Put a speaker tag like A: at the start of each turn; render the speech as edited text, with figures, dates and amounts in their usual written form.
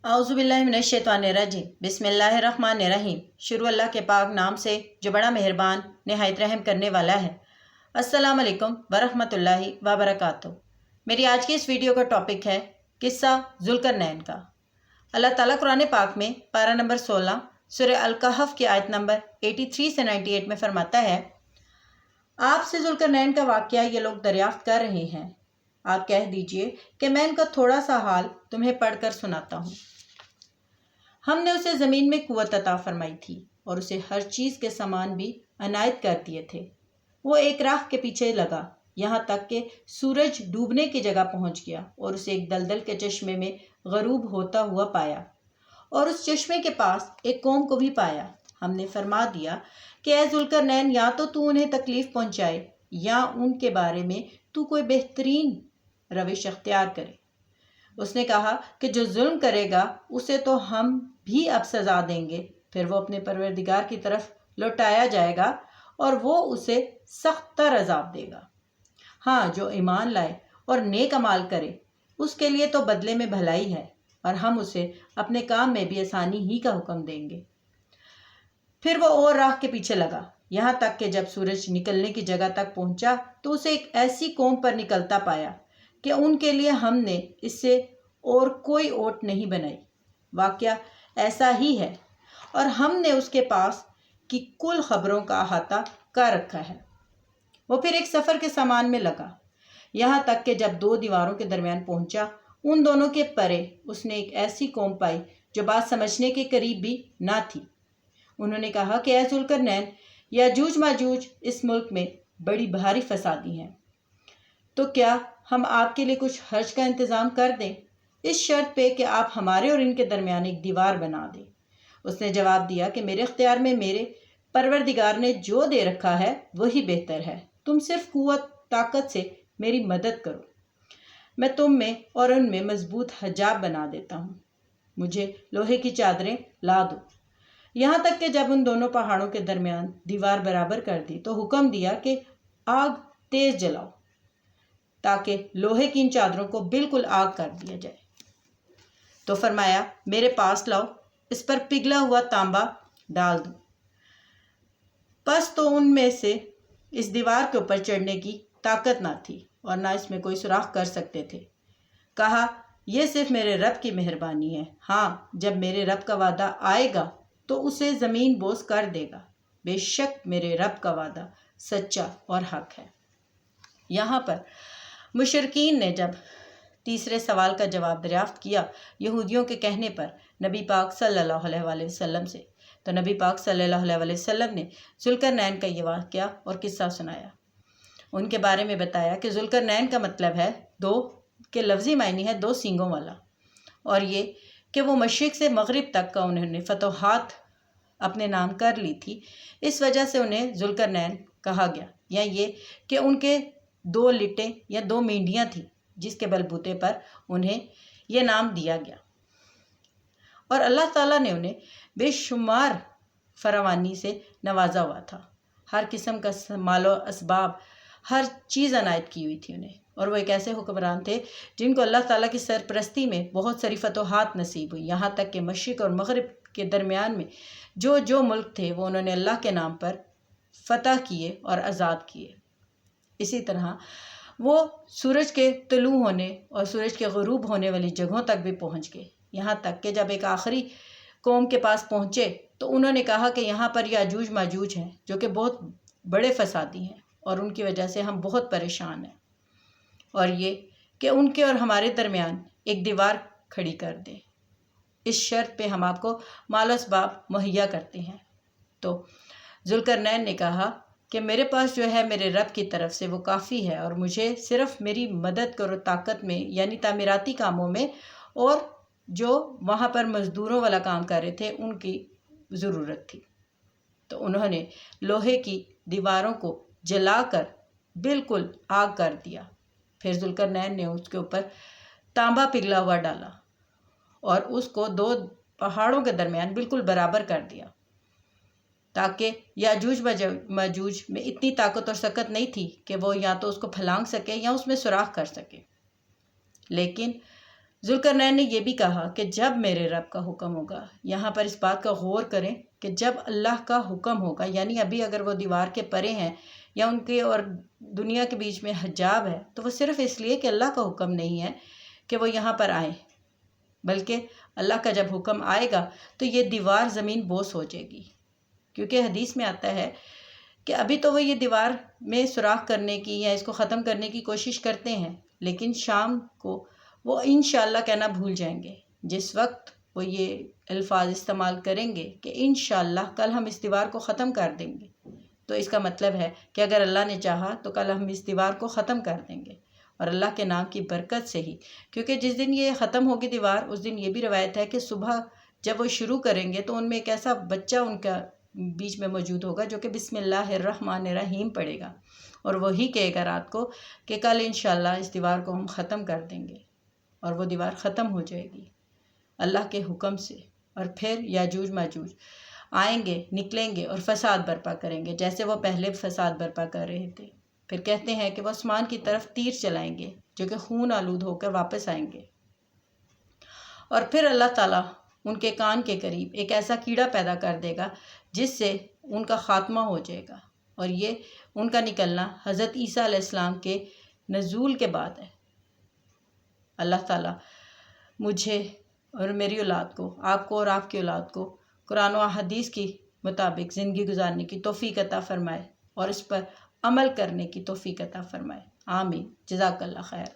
A: اعوذ باللہ من الشیطان الرجیم بسم اللہ الرحمن الرحیم۔ شروع اللہ کے پاک نام سے جو بڑا مہربان نہایت رحم کرنے والا ہے۔ السلام علیکم ورحمۃ اللہ وبرکاتہ۔ میری آج کی اس ویڈیو کا ٹاپک ہے قصہ ذوالقرنین کا۔ اللہ تعالیٰ قرآن پاک میں پارہ نمبر 16 سورہ الکہف کی آیت نمبر 83 سے 98 میں فرماتا ہے، آپ سے ذوالقرنین کا واقعہ یہ لوگ دریافت کر رہے ہیں، آپ کہہ دیجئے کہ میں ان کا تھوڑا سا حال تمہیں پڑھ کر سناتا ہوں۔ ہم نے اسے زمین میں قوت عطا فرمائی تھی اور اسے ہر چیز کے سامان بھی عنایت کر دیے تھے۔ وہ ایک راہ کے پیچھے لگا یہاں تک کہ سورج ڈوبنے کی جگہ پہنچ گیا اور اسے ایک دلدل کے چشمے میں غروب ہوتا ہوا پایا، اور اس چشمے کے پاس ایک قوم کو بھی پایا۔ ہم نے فرما دیا کہ اے ذوالقرنین، یا تو انہیں تکلیف پہنچائے یا ان کے بارے میں تو کوئی بہترین روش اختیار کرے۔ اس نے کہا کہ جو ظلم کرے گا اسے تو ہم بھی اب سزا دیں گے، پھر وہ اپنے پروردگار کی طرف لوٹایا جائے گا اور وہ اسے سخت تر عذاب دے گا۔ ہاں، جو ایمان لائے اور نیک عمال کرے اس کے لیے تو بدلے میں بھلائی ہے، اور ہم اسے اپنے کام میں بھی آسانی ہی کا حکم دیں گے۔ پھر وہ اور راہ کے پیچھے لگا یہاں تک کہ جب سورج نکلنے کی جگہ تک پہنچا تو اسے ایک ایسی قوم پر نکلتا پایا کہ ان کے لیے ہم نے اس سے اور کوئی اوٹ نہیں بنائی۔ واقعہ ایسا ہی ہے، اور ہم نے اس کے پاس کی کل خبروں کا احاطہ کر رکھا ہے۔ وہ پھر ایک سفر کے سامان میں لگا یہاں تک کہ جب دو دیواروں کے درمیان پہنچا، ان دونوں کے پرے اس نے ایک ایسی قوم پائی جو بات سمجھنے کے قریب بھی نہ تھی۔ انہوں نے کہا کہ اے ذوالقرنین، یاجوج ماجوج اس ملک میں بڑی بھاری فسادی ہیں، تو کیا ہم آپ کے لیے کچھ حرج کا انتظام کر دیں، اس شرط پہ کہ آپ ہمارے اور ان کے درمیان ایک دیوار بنا دیں۔ اس نے جواب دیا کہ میرے اختیار میں میرے پروردگار نے جو دے رکھا ہے وہی بہتر ہے، تم صرف قوت طاقت سے میری مدد کرو، میں تم میں اور ان میں مضبوط حجاب بنا دیتا ہوں، مجھے لوہے کی چادریں لا دو۔ یہاں تک کہ جب ان دونوں پہاڑوں کے درمیان دیوار برابر کر دی تو حکم دیا کہ آگ تیز جلاؤ تاکہ لوہے کی ان چادروں کو بالکل آگ کر دیا جائے۔ تو فرمایا میرے پاس لاؤ، اس پر پگھلا ہوا تانبا ڈال دو۔ پس تو ان میں سے اس دیوار کے اوپر چڑھنے کی طاقت نہ تھی اور نہ اس میں کوئی سوراخ کر سکتے تھے۔ کہا یہ صرف میرے رب کی مہربانی ہے، ہاں جب میرے رب کا وعدہ آئے گا تو اسے زمین بوس کر دے گا، بے شک میرے رب کا وعدہ سچا اور حق ہے۔ یہاں پر مشرکین نے جب تیسرے سوال کا جواب دریافت کیا یہودیوں کے کہنے پر نبی پاک صلی اللہ علیہ وآلہ وسلم سے، تو نبی پاک صلی اللہ علیہ وآلہ وسلم نے ذوالقرنین کا یہ واقعہ اور قصہ سنایا۔ ان کے بارے میں بتایا کہ ذوالقرنین کا مطلب ہے دو کے لفظی معنی ہے دو سینگوں والا، اور یہ کہ وہ مشرق سے مغرب تک کا انہوں نے فتوحات اپنے نام کر لی تھی، اس وجہ سے انہیں ذوالقرنین کہا گیا، یا یہ کہ ان کے دو لٹیں یا دو مینڈیاں تھیں جس کے بلبوتے پر انہیں یہ نام دیا گیا۔ اور اللہ تعالیٰ نے انہیں بے شمار فراوانی سے نوازا ہوا تھا، ہر قسم کا مال و اسباب، ہر چیز عنایت کی ہوئی تھی انہیں، اور وہ ایک ایسے حکمران تھے جن کو اللہ تعالیٰ کی سرپرستی میں بہت ساری فتوحات نصیب ہوئی، یہاں تک کہ مشرق اور مغرب کے درمیان میں جو ملک تھے وہ انہوں نے اللہ کے نام پر فتح کیے اور آزاد کیے۔ اسی طرح وہ سورج کے طلوع ہونے اور سورج کے غروب ہونے والی جگہوں تک بھی پہنچ گئے، یہاں تک کہ جب ایک آخری قوم کے پاس پہنچے تو انہوں نے کہا کہ یہاں پر یاجوج ماجوج ہیں جو کہ بہت بڑے فسادی ہیں اور ان کی وجہ سے ہم بہت پریشان ہیں، اور یہ کہ ان کے اور ہمارے درمیان ایک دیوار کھڑی کر دیں، اس شرط پہ ہم آپ کو مال و اسباب مہیا کرتے ہیں۔ تو ذوالقرنین نے کہا کہ میرے پاس جو ہے میرے رب کی طرف سے وہ کافی ہے، اور مجھے صرف میری مدد کرو طاقت میں، یعنی تعمیراتی کاموں میں، اور جو وہاں پر مزدوروں والا کام کر رہے تھے ان کی ضرورت تھی۔ تو انہوں نے لوہے کی دیواروں کو جلا کر بالکل آگ کر دیا۔ پھر ذوالقرنین نے اس کے اوپر تانبا پگھلا ہوا ڈالا اور اس کو دو پہاڑوں کے درمیان بالکل برابر کر دیا، تاکہ یاجوج ماجوج میں اتنی طاقت اور سکت نہیں تھی کہ وہ یا تو اس کو پھلانگ سکے یا اس میں سوراخ کر سکے۔ لیکن ذوالقرنین نے یہ بھی کہا کہ جب میرے رب کا حکم ہوگا، یہاں پر اس بات کا غور کریں کہ جب اللہ کا حکم ہوگا، یعنی ابھی اگر وہ دیوار کے پرے ہیں یا ان کے اور دنیا کے بیچ میں حجاب ہے، تو وہ صرف اس لیے کہ اللہ کا حکم نہیں ہے کہ وہ یہاں پر آئیں، بلکہ اللہ کا جب حکم آئے گا تو یہ دیوار زمین بوس ہو جائے گی، کیونکہ حدیث میں آتا ہے کہ ابھی تو وہ یہ دیوار میں سوراخ کرنے کی یا اس کو ختم کرنے کی کوشش کرتے ہیں، لیکن شام کو وہ انشاءاللہ کہنا بھول جائیں گے، جس وقت وہ یہ الفاظ استعمال کریں گے کہ انشاءاللہ کل ہم اس دیوار کو ختم کر دیں گے، تو اس کا مطلب ہے کہ اگر اللہ نے چاہا تو کل ہم اس دیوار کو ختم کر دیں گے، اور اللہ کے نام کی برکت سے ہی، کیونکہ جس دن یہ ختم ہوگی دیوار، اس دن یہ بھی روایت ہے کہ صبح جب وہ شروع کریں گے تو ان میں ایک ایسا بچہ ان کا بیچ میں موجود ہوگا جو کہ بسم اللہ الرحمن الرحیم پڑھے گا، اور وہی کہے گا رات کو کہ کل انشاءاللہ اس دیوار کو ہم ختم کر دیں گے، اور وہ دیوار ختم ہو جائے گی اللہ کے حکم سے، اور پھر یاجوج ماجوج آئیں گے، نکلیں گے اور فساد برپا کریں گے جیسے وہ پہلے فساد برپا کر رہے تھے۔ پھر کہتے ہیں کہ وہ آسمان کی طرف تیر چلائیں گے جو کہ خون آلود ہو کر واپس آئیں گے، اور پھر اللہ تعالیٰ ان کے کان کے قریب ایک ایسا کیڑا پیدا کر دے گا جس سے ان کا خاتمہ ہو جائے گا، اور یہ ان کا نکلنا حضرت عیسیٰ علیہ السلام کے نزول کے بعد ہے۔ اللہ تعالیٰ مجھے اور میری اولاد کو، آپ کو اور آپ کی اولاد کو قرآن و حدیث کی مطابق زندگی گزارنے کی توفیق عطا فرمائے اور اس پر عمل کرنے کی توفیق عطا فرمائے، آمین۔ جزاک اللہ خیر۔